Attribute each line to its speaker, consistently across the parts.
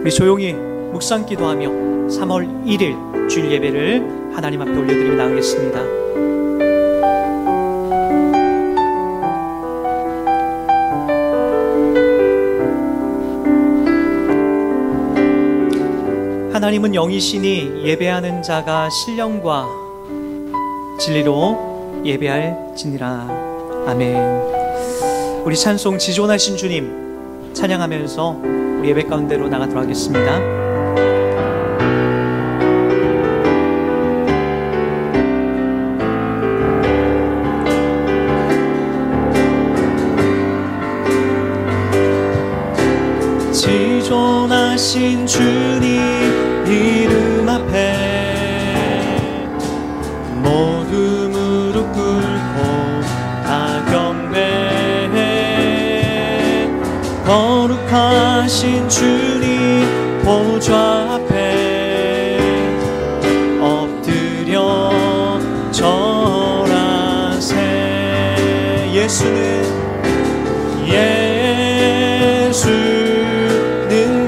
Speaker 1: 우리 조용히 묵상 기도하며 3월 1일 주일 예배를 하나님 앞에 올려드리며 나가겠습니다. 하나님은 영이시니 예배하는 자가 신령과 진리로 예배할지니라. 아멘. 우리 찬송 지존하신 주님 찬양하면서 우리 예배 가운데로 나가도록 하겠습니다. 지존하신 주님 이름 앞에 모두 무릎 꿇고 다 경배해. 거룩하신 주님 보좌 앞에 엎드려 절하세. 예수는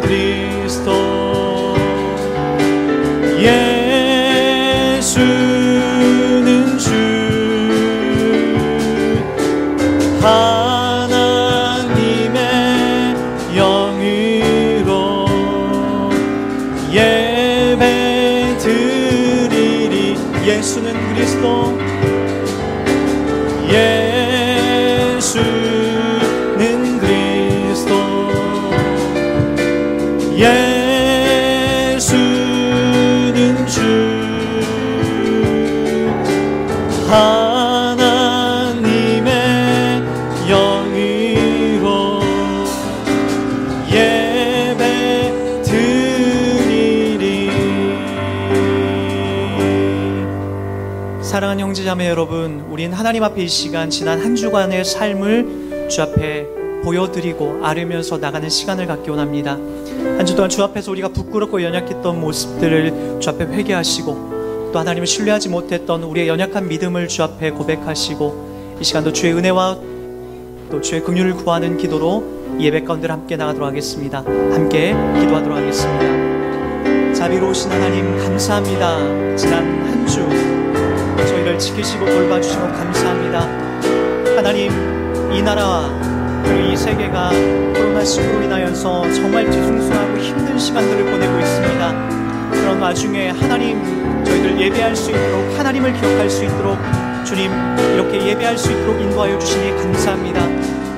Speaker 1: 그리스도, 예수는 주, 하나님의 영으로 예배 드리리. 예수는 그리스도, 예수는 그리스도, 예수는 주, 하나님의 영으로 예배 드리리. 사랑하는 형제자매 여러분, 우린 하나님 앞에 이 시간 지난 한 주간의 삶을 주 앞에 보여드리고 아뢰면서 나가는 시간을 갖기 원합니다. 한 주 동안 주 앞에서 우리가 부끄럽고 연약했던 모습들을 주 앞에 회개하시고, 또 하나님을 신뢰하지 못했던 우리의 연약한 믿음을 주 앞에 고백하시고, 이 시간도 주의 은혜와 또 주의 긍휼을 구하는 기도로 예배 가운데 함께 나가도록 하겠습니다. 함께 기도하도록 하겠습니다. 자비로우신 하나님 감사합니다. 지난 한 주 저희를 지키시고 돌봐주시고 감사합니다. 하나님, 이 나라와 그리고 이 세계가 코로나19로 인하여서 정말 뒤숭숭하고 힘든 시간들을 보내고 있습니다. 그런 와중에 하나님, 저희들 예배할 수 있도록, 하나님을 기억할 수 있도록 주님 이렇게 예배할 수 있도록 인도하여 주시니 감사합니다.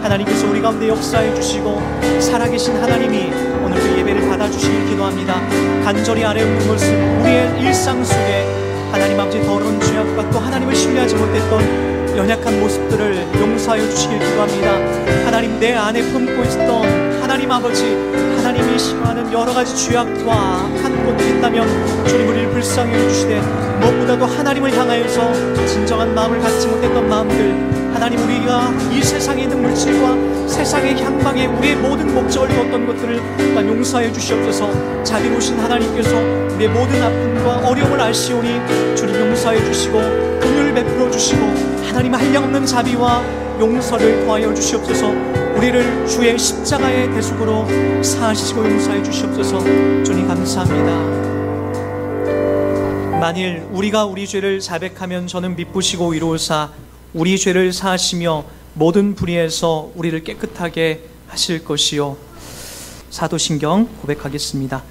Speaker 1: 하나님께서 우리 가운데 역사해 주시고 살아계신 하나님이 오늘도 예배를 받아주시길 기도합니다. 간절히 아뢰는 모습, 우리의 일상 속에 하나님 아버지 더러운 죄악과 또 하나님을 신뢰하지 못했던 연약한 모습들을 용서하여 주시길 기도합니다. 하나님, 내 안에 품고 있었던 하나님 아버지, 하나님이 싫어하는 여러 가지 죄악과 악한 것들이 있다면 주님 우리를 불쌍히 여주시되, 무엇보다도 하나님을 향하여서 진정한 마음을 갖지 못했던 마음들, 하나님, 우리가 이 세상에 있는 물질과 세상의 향방에 우리의 모든 목적을 두었던 것들을 또한 용서하여 주시옵소서. 자비로우신 하나님께서 우리의 모든 아픔과 어려움을 아시오니 주님 용서하여 주시고 긍휼을 베풀어 주시고 하나님 한량없는 자비와 용서를 더하여 주시옵소서. 우리를 주의 십자가의 대속으로 사하시고 용서해 주시옵소서. 주님 감사합니다. 만일 우리가 우리 죄를 자백하면 저는 미쁘시고 의로우사 우리 죄를 사하시며 모든 불의에서 우리를 깨끗하게 하실 것이요. 사도신경 고백하겠습니다.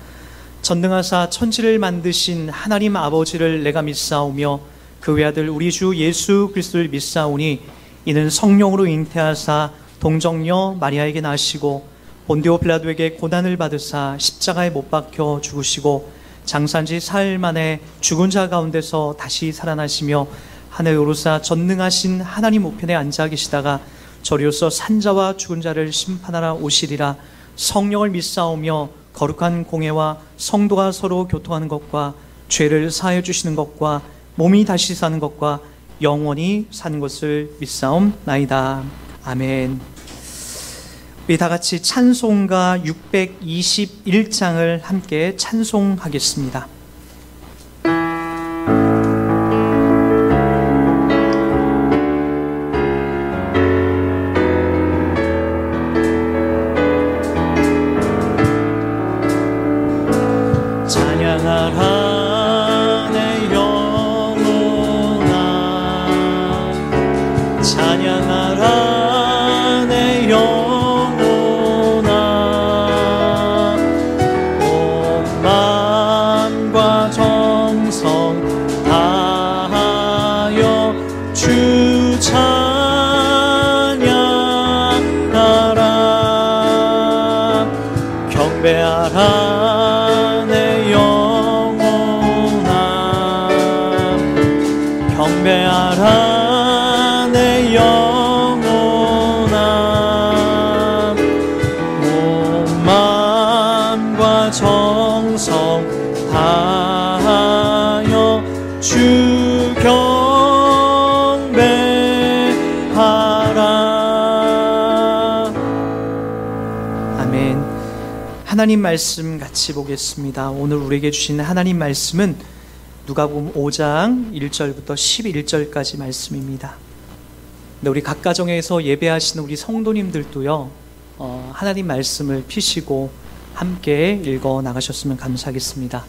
Speaker 1: 전능하사 천지를 만드신 하나님 아버지를 내가 믿사오며 그 외아들 우리 주 예수 그리스도를 믿사오니 이는 성령으로 잉태하사 동정녀 마리아에게 나시고 본디오 빌라도에게 고난을 받으사 십자가에 못 박혀 죽으시고 장사한 지 사흘 만에 죽은 자 가운데서 다시 살아나시며 하늘에 오르사 전능하신 하나님 우편에 앉아 계시다가 저리로서 산자와 죽은 자를 심판하러 오시리라. 성령을 믿사오며 거룩한 공회와 성도가 서로 교통하는 것과 죄를 사하여 주시는 것과 몸이 다시 사는 것과 영원히 사는 것을 믿사옵나이다. 아멘. 우리 다 같이 찬송가 621장을 함께 찬송하겠습니다. 찬양하라 내 영혼아 온 마음과 정성 다하여 주 찬양하라 경배하라 내 영혼아 경배하라 내 영혼아 온 마음과 정성 다하여 주 경배하라. 아멘. 하나님 말씀 같이 보겠습니다. 오늘 우리에게 주신 하나님 말씀은 누가복음 5장 1절부터 11절까지 말씀입니다. 근데 우리 각 가정에서 예배하시는 우리 성도님들도요, 하나님 말씀을 피시고 함께 읽어 나가셨으면 감사하겠습니다.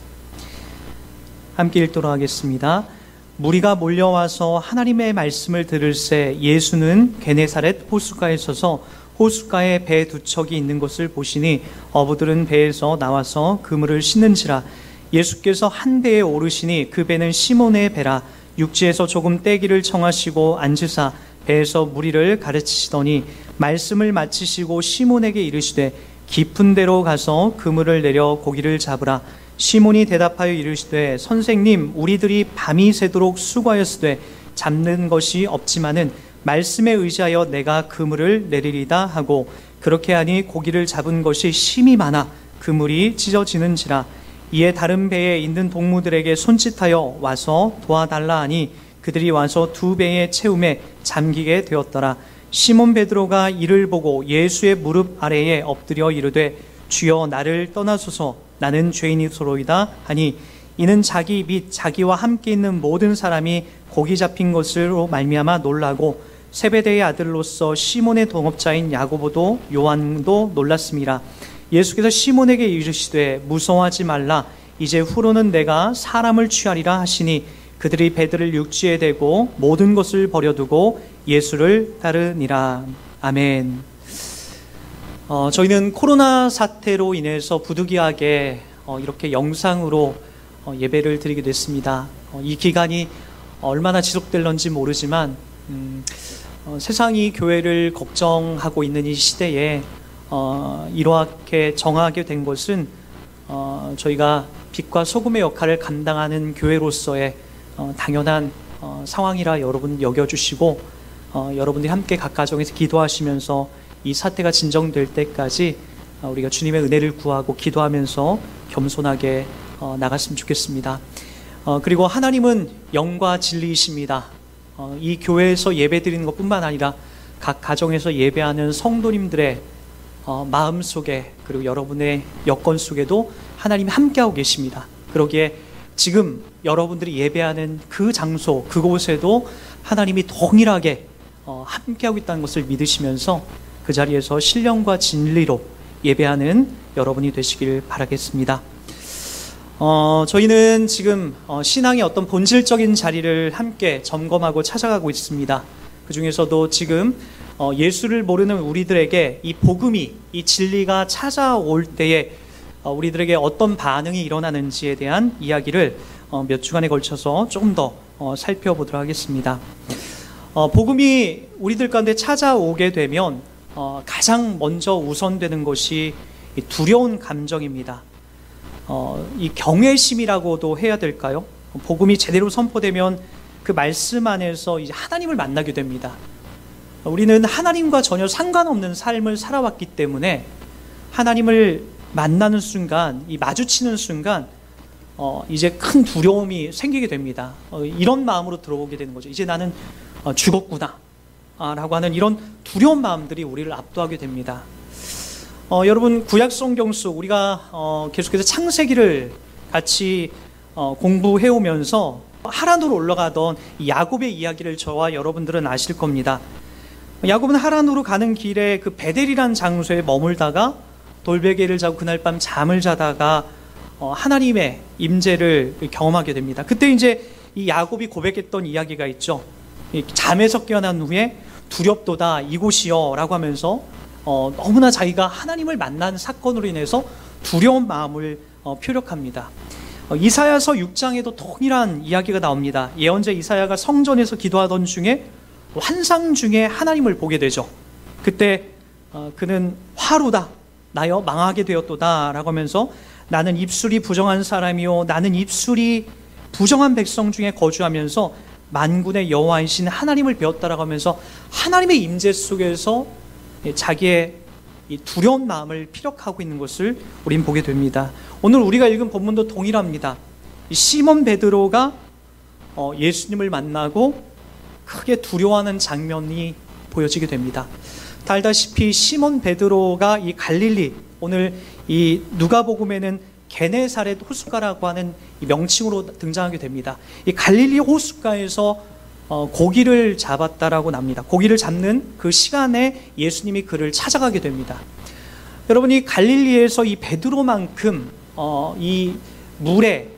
Speaker 1: 함께 읽도록 하겠습니다. 무리가 몰려와서 하나님의 말씀을 들을새 예수는 게네사렛 호숫가에 서서 호숫가에 배 두 척이 있는 것을 보시니 어부들은 배에서 나와서 그물을 씻는지라. 예수께서 한 배에 오르시니 그 배는 시몬의 배라. 육지에서 조금 떼기를 청하시고 앉으사 배에서 무리를 가르치시더니 말씀을 마치시고 시몬에게 이르시되 깊은 데로 가서 그물을 내려 고기를 잡으라. 시몬이 대답하여 이르시되 선생님 우리들이 밤이 새도록 수고하였으되 잡는 것이 없지만은 말씀에 의지하여 내가 그물을 내리리다 하고 그렇게 하니 고기를 잡은 것이 심히 많아 그물이 찢어지는지라. 이에 다른 배에 있는 동무들에게 손짓하여 와서 도와달라 하니 그들이 와서 두 배의 채움에 잠기게 되었더라. 시몬 베드로가 이를 보고 예수의 무릎 아래에 엎드려 이르되 주여 나를 떠나소서 나는 죄인이소로이다 하니 이는 자기 및 자기와 함께 있는 모든 사람이 고기 잡힌 것으로 말미암아 놀라고 세베대의 아들로서 시몬의 동업자인 야고보도 요한도 놀랐습니다. 예수께서 시몬에게 이르시되 무서워하지 말라 이제 후로는 내가 사람을 취하리라 하시니 그들이 배들을 육지에 대고 모든 것을 버려두고 예수를 따르니라. 아멘. 저희는 코로나 사태로 인해서 부득이하게 이렇게 영상으로 예배를 드리게 됐습니다. 이 기간이 얼마나 지속될런지 모르지만 세상이 교회를 걱정하고 있는 이 시대에 이렇게 정하게 된 것은 저희가 빛과 소금의 역할을 감당하는 교회로서의 당연한 상황이라 여러분 여겨주시고 여러분들이 함께 각 가정에서 기도하시면서 이 사태가 진정될 때까지 우리가 주님의 은혜를 구하고 기도하면서 겸손하게 나갔으면 좋겠습니다. 그리고 하나님은 영과 진리이십니다. 이 교회에서 예배드리는 것뿐만 아니라 각 가정에서 예배하는 성도님들의 마음 속에 그리고 여러분의 여건 속에도 하나님이 함께하고 계십니다. 그러기에 지금 여러분들이 예배하는 그 장소 그곳에도 하나님이 동일하게 함께하고 있다는 것을 믿으시면서 그 자리에서 신령과 진리로 예배하는 여러분이 되시길 바라겠습니다. 저희는 지금 신앙의 어떤 본질적인 자리를 함께 점검하고 찾아가고 있습니다. 그 중에서도 지금 예수를 모르는 우리들에게 이 복음이, 이 진리가 찾아올 때에 우리들에게 어떤 반응이 일어나는지에 대한 이야기를 몇 주간에 걸쳐서 조금 더 살펴보도록 하겠습니다. 복음이 우리들 가운데 찾아오게 되면 가장 먼저 우선되는 것이 두려운 감정입니다. 이 경외심이라고도 해야 될까요? 복음이 제대로 선포되면 그 말씀 안에서 이제 하나님을 만나게 됩니다. 우리는 하나님과 전혀 상관없는 삶을 살아왔기 때문에 하나님을 만나는 순간, 이 마주치는 순간 이제 큰 두려움이 생기게 됩니다. 이런 마음으로 들어오게 되는 거죠. 이제 나는 죽었구나 라고 하는 이런 두려운 마음들이 우리를 압도하게 됩니다. 여러분 구약 성경 속 우리가 계속해서 창세기를 같이 공부해 오면서 하란으로 올라가던 이 야곱의 이야기를 저와 여러분들은 아실 겁니다. 야곱은 하란으로 가는 길에 그 베델이라는 장소에 머물다가 돌베개를 자고 그날 밤 잠을 자다가 하나님의 임재를 경험하게 됩니다. 그때 이제 이 야곱이 고백했던 이야기가 있죠. 잠에서 깨어난 후에 두렵도다 이곳이여 라고 하면서 너무나 자기가 하나님을 만난 사건으로 인해서 두려운 마음을 표력합니다. 이사야서 6장에도 동일한 이야기가 나옵니다. 예언자 이사야가 성전에서 기도하던 중에 환상 중에 하나님을 보게 되죠. 그때 그는 화루다 나여 망하게 되었도다 라고 하면서 나는 입술이 부정한 사람이요 나는 입술이 부정한 백성 중에 거주하면서 만군의 여호와이신 하나님을 배웠다라고 하면서 하나님의 임재 속에서 자기의 이 두려운 마음을 피력하고 있는 것을 우린 보게 됩니다. 오늘 우리가 읽은 본문도 동일합니다. 이 시몬 베드로가 예수님을 만나고 크게 두려워하는 장면이 보여지게 됩니다. 다 알다시피 시몬 베드로가 이 갈릴리, 오늘 이 누가복음에는 게네사렛 호숫가라고 하는 이 명칭으로 등장하게 됩니다. 이 갈릴리 호숫가에서 고기를 잡았다라고 납니다. 고기를 잡는 그 시간에 예수님이 그를 찾아가게 됩니다. 여러분, 이 갈릴리에서 이 베드로만큼 이 물에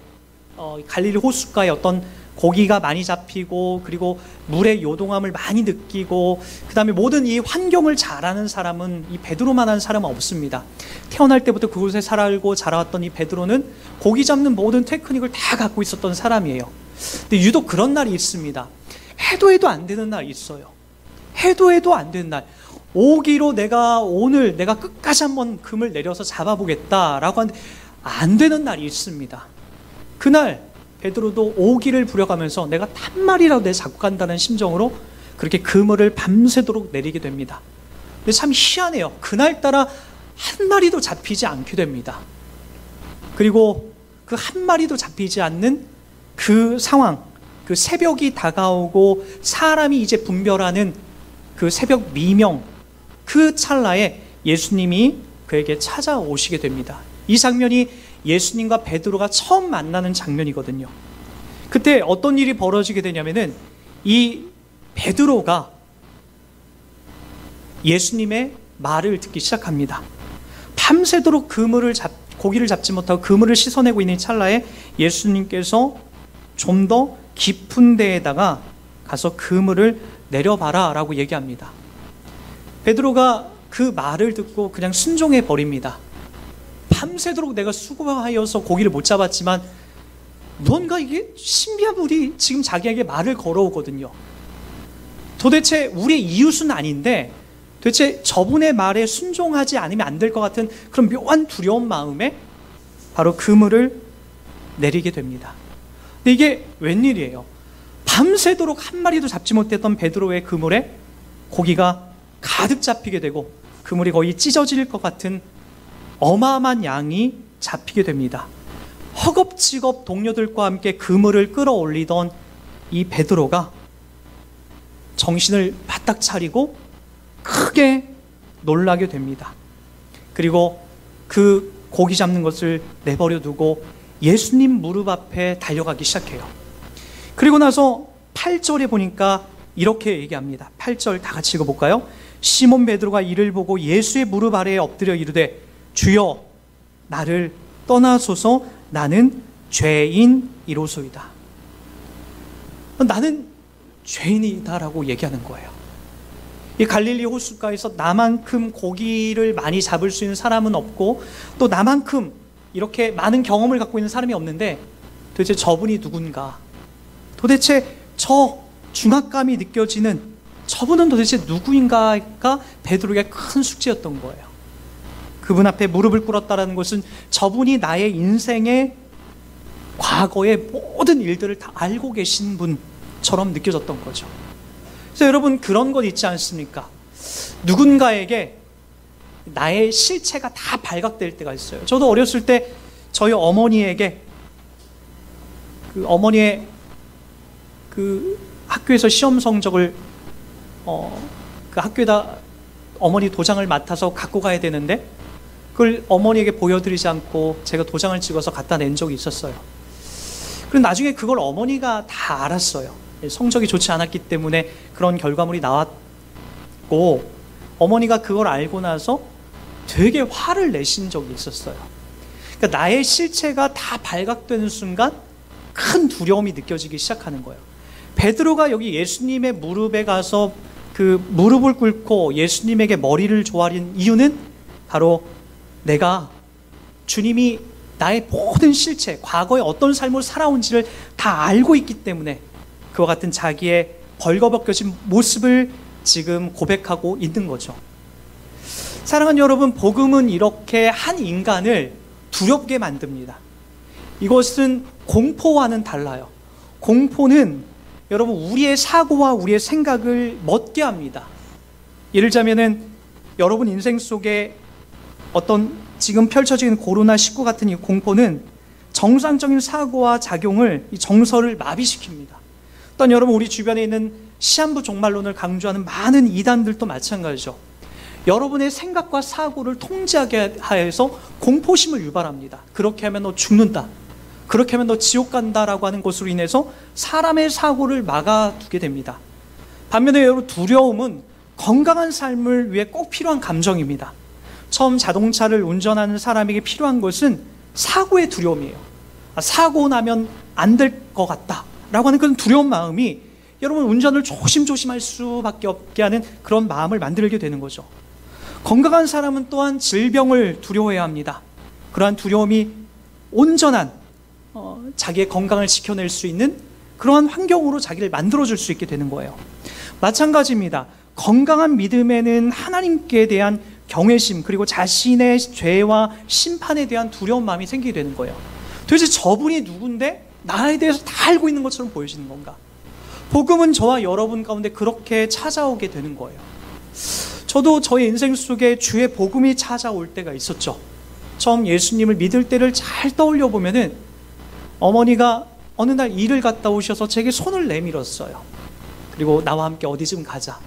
Speaker 1: 갈릴리 호숫가에 어떤 고기가 많이 잡히고 그리고 물의 요동함을 많이 느끼고 그 다음에 모든 이 환경을 잘 아는 사람은 이 베드로만한 사람은 없습니다. 태어날 때부터 그곳에 살아알고 자라왔던 이 베드로는 고기 잡는 모든 테크닉을 다 갖고 있었던 사람이에요. 근데 유독 그런 날이 있습니다. 해도 안 되는 날이 있어요. 해도 안 되는 날. 오기로 오늘 내가 끝까지 한번 금을 내려서 잡아보겠다라고 하는데 안 되는 날이 있습니다. 그날 베드로도 오기를 부려가면서 내가 한 마리라도 내 잡고 간다는 심정으로 그렇게 그물을 밤새도록 내리게 됩니다. 근데 참 희한해요. 그날따라 한 마리도 잡히지 않게 됩니다. 그리고 그 한 마리도 잡히지 않는 그 상황, 그 새벽이 다가오고 사람이 이제 분별하는 그 새벽 미명, 그 찰나에 예수님이 그에게 찾아오시게 됩니다. 이 장면이 예수님과 베드로가 처음 만나는 장면이거든요. 그때 어떤 일이 벌어지게 되냐면은 이 베드로가 예수님의 말을 듣기 시작합니다. 밤새도록 고기를 잡지 못하고 그물을 씻어내고 있는 찰나에 예수님께서 좀 더 깊은 데에다가 가서 그물을 내려봐라 라고 얘기합니다. 베드로가 그 말을 듣고 그냥 순종해 버립니다. 밤새도록 내가 수고하여서 고기를 못 잡았지만 뭔가 이게 신비한 분이 지금 자기에게 말을 걸어오거든요. 도대체 우리의 이웃은 아닌데 도대체 저분의 말에 순종하지 않으면 안 될 것 같은 그런 묘한 두려운 마음에 바로 그물을 내리게 됩니다. 근데 이게 웬일이에요? 밤새도록 한 마리도 잡지 못했던 베드로의 그물에 고기가 가득 잡히게 되고 그물이 거의 찢어질 것 같은 어마어마한 양이 잡히게 됩니다. 허겁지겁 동료들과 함께 그물을 끌어올리던 이 베드로가 정신을 바짝 차리고 크게 놀라게 됩니다. 그리고 그 고기 잡는 것을 내버려 두고 예수님 무릎 앞에 달려가기 시작해요. 그리고 나서 8절에 보니까 이렇게 얘기합니다. 8절 다 같이 읽어볼까요? 시몬 베드로가 이를 보고 예수의 무릎 아래에 엎드려 이르되 주여 나를 떠나소서 나는 죄인이로소이다. 나는 죄인이다라고 얘기하는 거예요. 이 갈릴리 호숫가에서 나만큼 고기를 많이 잡을 수 있는 사람은 없고 또 나만큼 이렇게 많은 경험을 갖고 있는 사람이 없는데 도대체 저분이 누군가? 도대체 저 중압감이 느껴지는 저분은 도대체 누구인가가 베드로에게 큰 숙제였던 거예요. 그분 앞에 무릎을 꿇었다는 것은 저분이 나의 인생의 과거의 모든 일들을 다 알고 계신 분처럼 느껴졌던 거죠. 그래서 여러분 그런 것 있지 않습니까? 누군가에게 나의 실체가 다 발각될 때가 있어요. 저도 어렸을 때 저희 어머니에게 어머니의 학교에서 시험 성적을 그 학교에다 어머니 도장을 맡아서 갖고 가야 되는데 그걸 어머니에게 보여드리지 않고 제가 도장을 찍어서 갖다 낸 적이 있었어요. 그리고 나중에 그걸 어머니가 다 알았어요. 성적이 좋지 않았기 때문에 그런 결과물이 나왔고 어머니가 그걸 알고 나서 되게 화를 내신 적이 있었어요. 그러니까 나의 실체가 다 발각되는 순간 큰 두려움이 느껴지기 시작하는 거예요. 베드로가 여기 예수님의 무릎에 가서 그 무릎을 꿇고 예수님에게 머리를 조아린 이유는 바로 내가 주님이 나의 모든 실체, 과거에 어떤 삶을 살아온지를 다 알고 있기 때문에 그와 같은 자기의 벌거벗겨진 모습을 지금 고백하고 있는 거죠. 사랑하는 여러분, 복음은 이렇게 한 인간을 두렵게 만듭니다. 이것은 공포와는 달라요. 공포는 여러분 우리의 사고와 우리의 생각을 멎게 합니다. 예를 들자면은 여러분 인생 속에 어떤 지금 펼쳐지는 코로나19 같은 이 공포는 정상적인 사고와 작용을, 이 정서를 마비시킵니다. 또한 여러분 우리 주변에 있는 시한부 종말론을 강조하는 많은 이단들도 마찬가지죠. 여러분의 생각과 사고를 통제하게 하여서 공포심을 유발합니다. 그렇게 하면 너 죽는다, 그렇게 하면 너 지옥 간다라고 하는 것으로 인해서 사람의 사고를 막아두게 됩니다. 반면에 여러분 두려움은 건강한 삶을 위해 꼭 필요한 감정입니다. 처음 자동차를 운전하는 사람에게 필요한 것은 사고의 두려움이에요. 사고 나면 안 될 것 같다라고 하는 그런 두려운 마음이 여러분 운전을 조심조심할 수밖에 없게 하는 그런 마음을 만들게 되는 거죠. 건강한 사람은 또한 질병을 두려워해야 합니다. 그러한 두려움이 온전한 자기의 건강을 지켜낼 수 있는 그러한 환경으로 자기를 만들어줄 수 있게 되는 거예요. 마찬가지입니다. 건강한 믿음에는 하나님께 대한 경외심, 그리고 자신의 죄와 심판에 대한 두려운 마음이 생기게 되는 거예요. 도대체 저분이 누군데 나에 대해서 다 알고 있는 것처럼 보여지는 건가? 복음은 저와 여러분 가운데 그렇게 찾아오게 되는 거예요. 저도 저의 인생 속에 주의 복음이 찾아올 때가 있었죠. 처음 예수님을 믿을 때를 잘 떠올려 보면은 어머니가 어느 날 일을 갔다 오셔서 제게 손을 내밀었어요. 그리고 나와 함께 어디 좀 가자.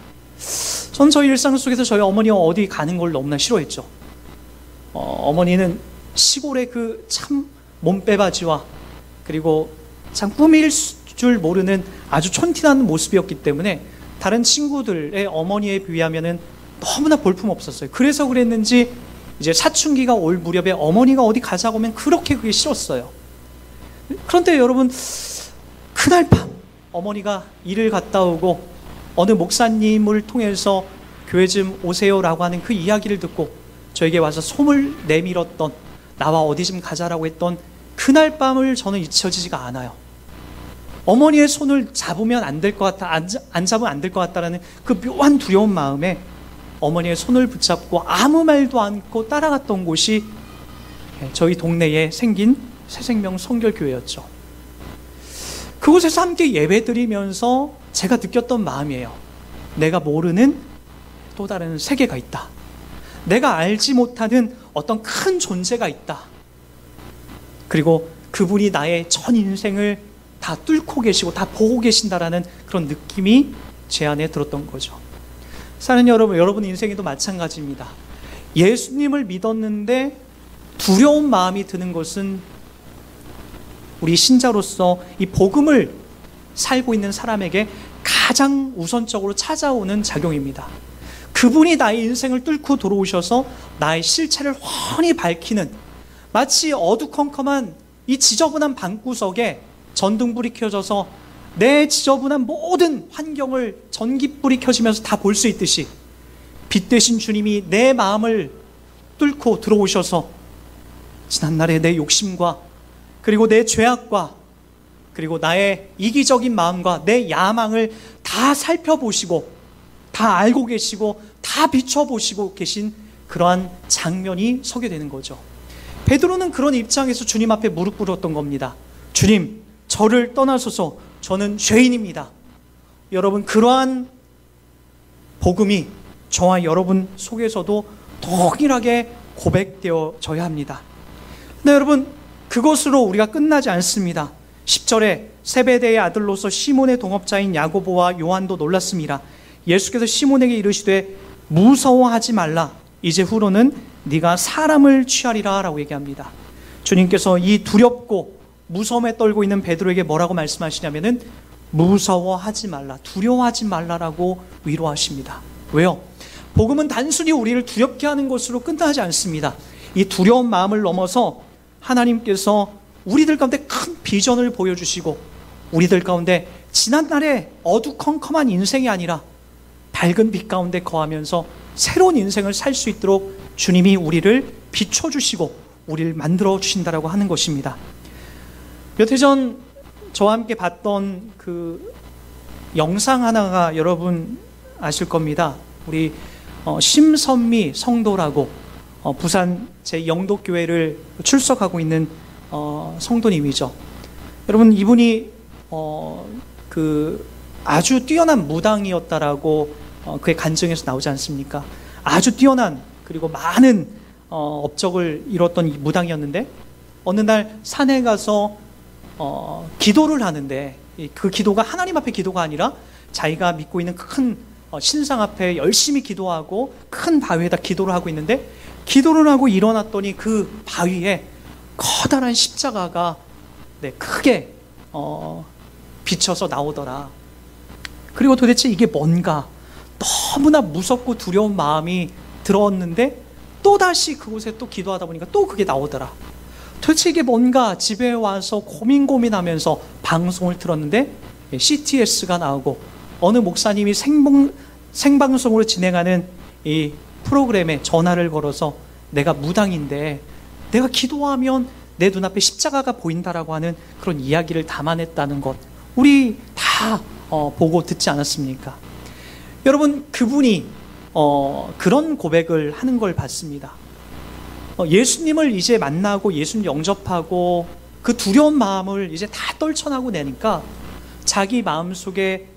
Speaker 1: 전 저희 일상 속에서 저희 어머니와 어디 가는 걸 너무나 싫어했죠. 어머니는 시골의 그 참 몸빼바지와 그리고 참 꾸밀 줄 모르는 아주 촌티나는 모습이었기 때문에 다른 친구들의 어머니에 비하면은 너무나 볼품없었어요. 그래서 그랬는지 이제 사춘기가 올 무렵에 어머니가 어디 가자고 하면 그렇게 그게 싫었어요. 그런데 여러분, 그날 밤 어머니가 일을 갔다 오고 어느 목사님을 통해서 교회 좀 오세요라고 하는 그 이야기를 듣고 저에게 와서 손을 내밀었던, 나와 어디 좀 가자라고 했던 그날 밤을 저는 잊혀지지가 않아요. 어머니의 손을 잡으면 안 될 것 같다, 안 잡으면 안 될 것 같다라는 그 묘한 두려운 마음에 어머니의 손을 붙잡고 아무 말도 않고 따라갔던 곳이 저희 동네에 생긴 새생명 성결교회였죠. 그곳에서 함께 예배드리면서 제가 느꼈던 마음이에요. 내가 모르는 또 다른 세계가 있다. 내가 알지 못하는 어떤 큰 존재가 있다. 그리고 그분이 나의 전 인생을 다 뚫고 계시고 다 보고 계신다라는 그런 느낌이 제 안에 들었던 거죠. 사랑하는 여러분, 여러분 인생에도 마찬가지입니다. 예수님을 믿었는데 두려운 마음이 드는 것은 우리 신자로서 이 복음을 살고 있는 사람에게 가장 우선적으로 찾아오는 작용입니다. 그분이 나의 인생을 뚫고 들어오셔서 나의 실체를 훤히 밝히는, 마치 어두컴컴한 이 지저분한 방구석에 전등불이 켜져서 내 지저분한 모든 환경을 전깃불이 켜지면서 다 볼 수 있듯이 빛 되신 주님이 내 마음을 뚫고 들어오셔서 지난날의 내 욕심과 그리고 내 죄악과 그리고 나의 이기적인 마음과 내 야망을 다 살펴보시고 다 알고 계시고 다 비춰보시고 계신 그러한 장면이 서게 되는 거죠. 베드로는 그런 입장에서 주님 앞에 무릎 꿇었던 겁니다. 주님, 저를 떠나소서, 저는 죄인입니다. 여러분, 그러한 복음이 저와 여러분 속에서도 동일하게 고백되어져야 합니다. 근데 여러분, 그것으로 우리가 끝나지 않습니다. 10절에 세베대의 아들로서 시몬의 동업자인 야고보와 요한도 놀랐습니다. 예수께서 시몬에게 이르시되 무서워하지 말라. 이제 후로는 네가 사람을 취하리라 라고 얘기합니다. 주님께서 이 두렵고 무서움에 떨고 있는 베드로에게 뭐라고 말씀하시냐면은 무서워하지 말라, 두려워하지 말라라고 위로하십니다. 왜요? 복음은 단순히 우리를 두렵게 하는 것으로 끝나지 않습니다. 이 두려운 마음을 넘어서 하나님께서 우리들 가운데 큰 비전을 보여주시고 우리들 가운데 지난날의 어두컴컴한 인생이 아니라 밝은 빛 가운데 거하면서 새로운 인생을 살 수 있도록 주님이 우리를 비춰주시고 우리를 만들어 주신다라고 하는 것입니다. 몇 해 전 저와 함께 봤던 그 영상 하나가 여러분 아실 겁니다. 우리 심선미 성도라고 부산 제 영도교회를 출석하고 있는 성도님이죠. 여러분, 이분이 그 아주 뛰어난 무당이었다라고 그의 간증에서 나오지 않습니까? 아주 뛰어난, 그리고 많은 업적을 이뤘던 이 무당이었는데, 어느 날 산에 가서 기도를 하는데, 그 기도가 하나님 앞에 기도가 아니라 자기가 믿고 있는 큰 신상 앞에 열심히 기도하고 큰 바위에다 기도를 하고 있는데, 기도를 하고 일어났더니 그 바위에 커다란 십자가가 크게 비쳐서 나오더라. 그리고 도대체 이게 뭔가 너무나 무섭고 두려운 마음이 들었는데, 또다시 그곳에 또 기도하다 보니까 또 그게 나오더라. 도대체 이게 뭔가 집에 와서 고민하면서 방송을 틀었는데 CTS가 나오고, 어느 목사님이 생방송으로 진행하는 이 프로그램에 전화를 걸어서 내가 무당인데 내가 기도하면 내 눈앞에 십자가가 보인다라고 하는 그런 이야기를 담아냈다는 것, 우리 다 보고 듣지 않았습니까? 여러분, 그분이 그런 고백을 하는 걸 봤습니다. 예수님을 이제 만나고 예수님 영접하고 그 두려운 마음을 이제 다 떨쳐나고 내니까 자기 마음속에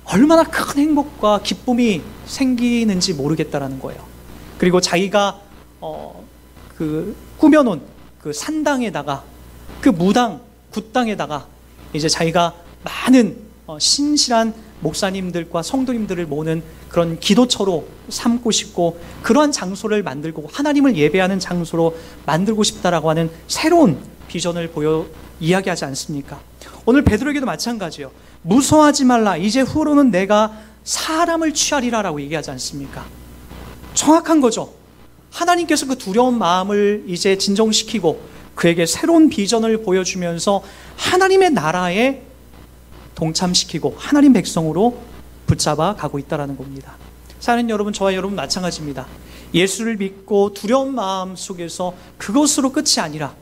Speaker 1: 얼마나 큰 행복과 기쁨이 생기는지 모르겠다라는 거예요. 그리고 자기가 그 꾸며놓은 그 산당에다가, 그 무당 굿당에다가 이제 자기가 많은 신실한 목사님들과 성도님들을 모으는 그런 기도처로 삼고 싶고, 그러한 장소를 만들고 하나님을 예배하는 장소로 만들고 싶다라고 하는 새로운 비전을 이야기하지 않습니까? 오늘 베드로에게도 마찬가지예요. 무서워하지 말라, 이제 후로는 내가 사람을 취하리라 라고 얘기하지 않습니까? 정확한 거죠. 하나님께서 그 두려운 마음을 이제 진정시키고 그에게 새로운 비전을 보여주면서 하나님의 나라에 동참시키고 하나님 백성으로 붙잡아 가고 있다는 겁니다. 사랑하는 여러분, 저와 여러분 마찬가지입니다. 예수를 믿고 두려운 마음 속에서 그것으로 끝이 아니라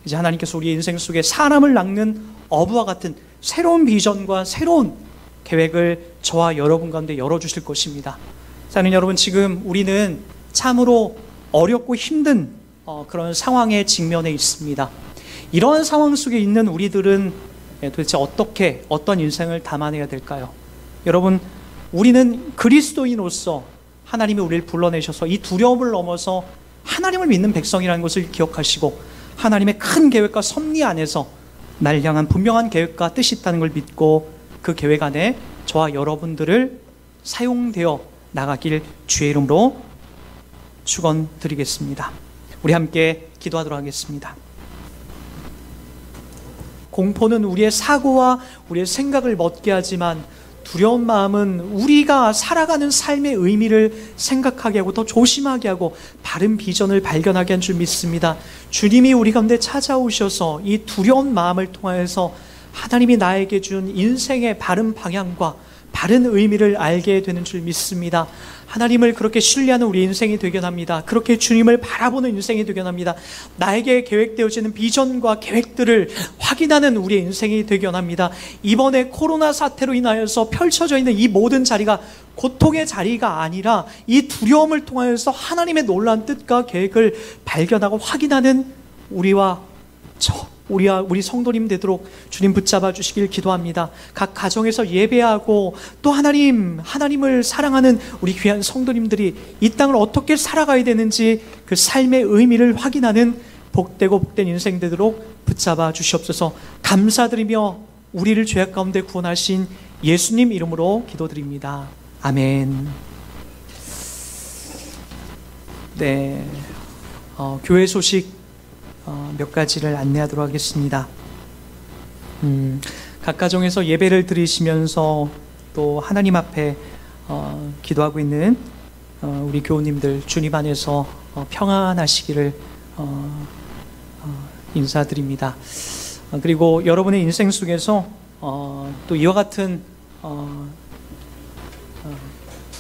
Speaker 1: 이제 하나님께서 우리 인생 속에 사람을 낚는 어부와 같은 새로운 비전과 새로운 계획을 저와 여러분 가운데 열어주실 것입니다. 사랑하는 여러분, 지금 우리는 참으로 어렵고 힘든 그런 상황에 직면해 있습니다. 이러한 상황 속에 있는 우리들은 도대체 어떤 인생을 담아내야 될까요? 여러분, 우리는 그리스도인으로서 하나님이 우리를 불러내셔서 이 두려움을 넘어서 하나님을 믿는 백성이라는 것을 기억하시고 하나님의 큰 계획과 섭리 안에서 날 향한 분명한 계획과 뜻이 있다는 걸 믿고 그 계획 안에 저와 여러분들을 사용되어 나가길 주의 이름으로 축원드리겠습니다. 우리 함께 기도하도록 하겠습니다. 공포는 우리의 사고와 우리의 생각을 멎게 하지만 두려운 마음은 우리가 살아가는 삶의 의미를 생각하게 하고 더 조심하게 하고 바른 비전을 발견하게 한 줄 믿습니다. 주님이 우리 가운데 찾아오셔서 이 두려운 마음을 통하여서 하나님이 나에게 준 인생의 바른 방향과 바른 의미를 알게 되는 줄 믿습니다. 하나님을 그렇게 신뢰하는 우리 인생이 되게 합니다. 그렇게 주님을 바라보는 인생이 되게 합니다. 나에게 계획되어지는 비전과 계획들을 확인하는 우리의 인생이 되게 합니다. 이번에 코로나 사태로 인하여서 펼쳐져 있는 이 모든 자리가 고통의 자리가 아니라 이 두려움을 통하여서 하나님의 놀라운 뜻과 계획을 발견하고 확인하는 우리 성도님 되도록 주님 붙잡아 주시길 기도합니다. 각 가정에서 예배하고 또 하나님을 사랑하는 우리 귀한 성도님들이 이 땅을 어떻게 살아가야 되는지 그 삶의 의미를 확인하는 복된 인생 되도록 붙잡아 주시옵소서. 감사드리며 우리를 죄악 가운데 구원하신 예수님 이름으로 기도드립니다. 아멘. 네, 교회 소식 몇 가지를 안내하도록 하겠습니다. 각 가정에서 예배를 드리시면서 또 하나님 앞에 기도하고 있는 우리 교우님들 주님 안에서 평안하시기를 인사드립니다. 그리고 여러분의 인생 속에서 또 이와 같은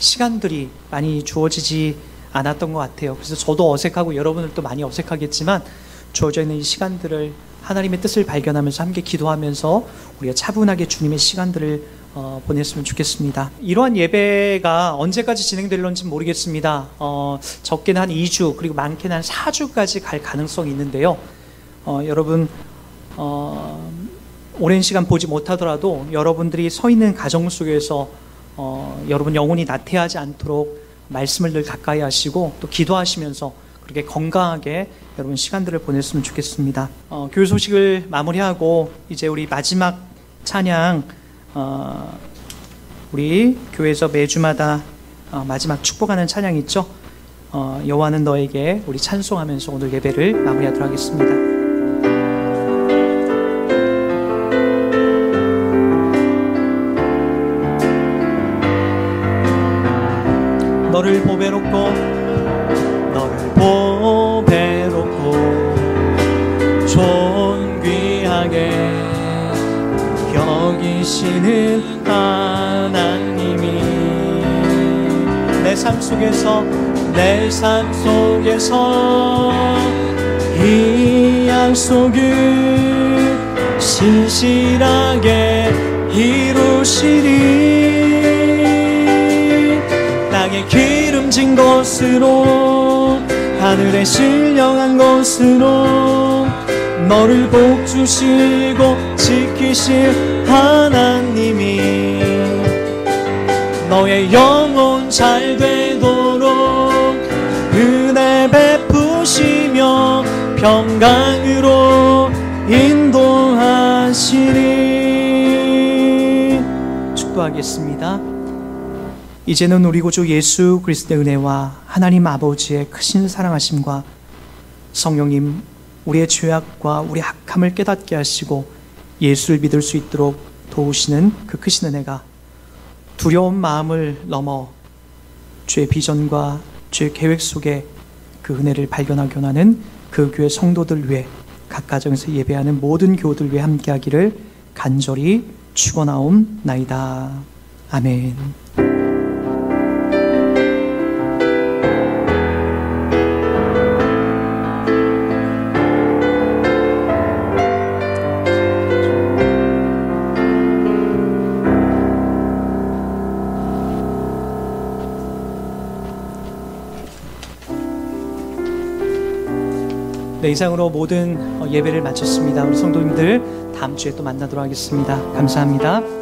Speaker 1: 시간들이 많이 주어지지 않았던 것 같아요. 그래서 저도 어색하고 여러분들도 많이 어색하겠지만 주어져 있는 이 시간들을 하나님의 뜻을 발견하면서 함께 기도하면서 우리가 차분하게 주님의 시간들을 보냈으면 좋겠습니다. 이러한 예배가 언제까지 진행될런지 모르겠습니다. 적게는 한 2주 그리고 많게는 한 4주까지 갈 가능성이 있는데요. 여러분 오랜 시간 보지 못하더라도 여러분들이 서 있는 가정 속에서 여러분 영혼이 나태하지 않도록 말씀을 늘 가까이 하시고 또 기도하시면서 그렇게 건강하게 여러분 시간들을 보냈으면 좋겠습니다. 교회 소식을 마무리하고 이제 우리 마지막 찬양 우리 교회에서 매주마다 마지막 축복하는 찬양 있죠? 여호와는 너에게 우리 찬송하면서 오늘 예배를 마무리하도록 하겠습니다. 너를 보배롭고 존귀하게 여기시는 하나님이 내 삶 속에서 이 약속을 신실하게 이루시리. 땅에 기름진 것으로 하늘에 신령한 것으로 너를 복주시고 지키실 하나님이 너의 영혼 잘 되도록 은혜 베푸시며 평강으로 인도하시리. 축도하겠습니다. 이제는 우리 구주 예수 그리스도의 은혜와 하나님 아버지의 크신 사랑하심과 성령님 우리의 죄악과 우리 악함을 깨닫게 하시고 예수를 믿을 수 있도록 도우시는 그 크신 은혜가 두려운 마음을 넘어 주의 비전과 주의 계획 속에 그 은혜를 발견하게 원하는 그 교회 성도들 위해 각 가정에서 예배하는 모든 교우들 위해 함께하기를 간절히 축원하옵나이다. 아멘. 네, 이상으로 모든 예배를 마쳤습니다. 우리 성도님들 다음 주에 또 만나도록 하겠습니다. 감사합니다.